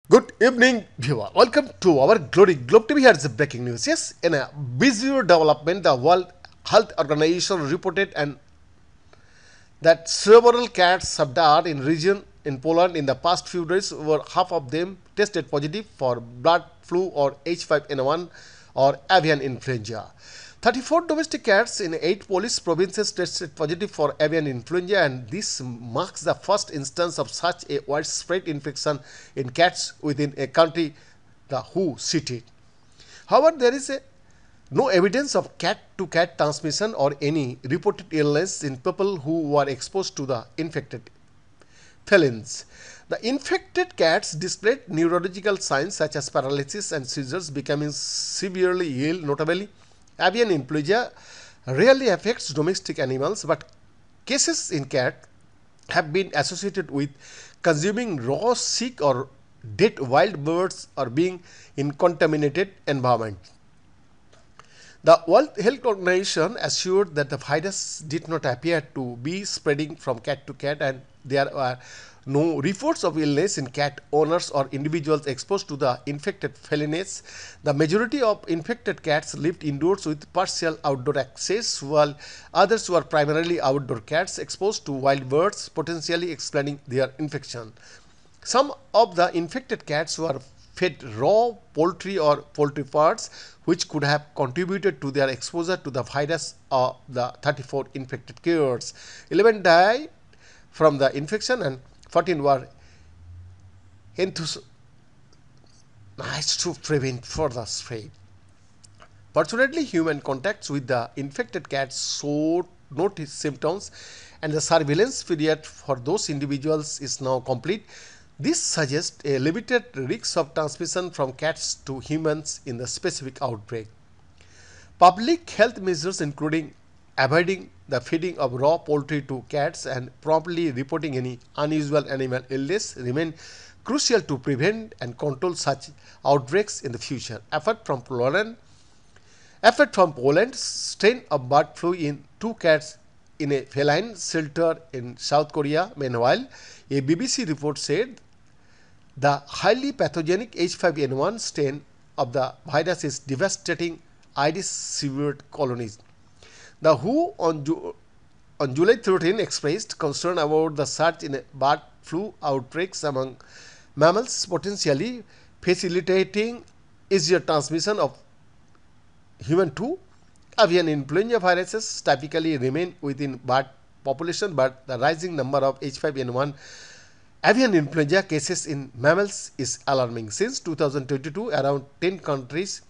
Good evening, viewer. Welcome to our Globe TV. Here is the breaking news. Yes, in a bizarre development, the World Health Organization reported that several cats have died in region in Poland in the past few days, where half of them tested positive for blood flu or H5N1 or avian influenza. 34 domestic cats in 8 Polish provinces tested positive for avian influenza, and this marks the first instance of such a widespread infection in cats within a country, the WHO cited. However, there is no evidence of cat-to-cat transmission or any reported illness in people who were exposed to the infected felines. The infected cats displayed neurological signs such as paralysis and seizures, becoming severely ill. Notably, avian influenza rarely affects domestic animals, but cases in cats have been associated with consuming raw, sick or dead wild birds or being in contaminated environment. The World Health Organization assured that the virus did not appear to be spreading from cat to cat, and there are no reports of illness in cat owners or individuals exposed to the infected felines. The majority of infected cats lived indoors with partial outdoor access, while others were primarily outdoor cats exposed to wild birds, potentially explaining their infection. Some of the infected cats were fed raw poultry or poultry parts, which could have contributed to their exposure to the virus. Of the 34 infected cats, 11 died from the infection and 14 were euthanized to prevent further spread. Fortunately, human contacts with the infected cats showed no symptoms, and the surveillance period for those individuals is now complete. This suggests a limited risk of transmission from cats to humans in the specific outbreak. Public health measures, including avoiding the feeding of raw poultry to cats and promptly reporting any unusual animal illness, remain crucial to prevent and control such outbreaks in the future. Effort from Poland, strain of bird flu in 2 cats in a feline shelter in South Korea. Meanwhile, a BBC report said the highly pathogenic H5N1 strain of the virus is devastating Irish seabird colonies. The WHO on July 13 expressed concern about the surge in bird flu outbreaks among mammals, potentially facilitating easier transmission of human to avian influenza viruses. Typically remain within bird population, but the rising number of H5N1 avian influenza cases in mammals is alarming. Since 2022, around 10 countries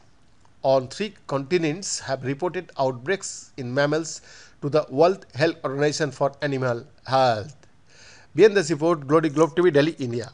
on 3 continents have reported outbreaks in mammals to the World Health Organization for Animal Health. Behind this report, Globe TV, Delhi, India.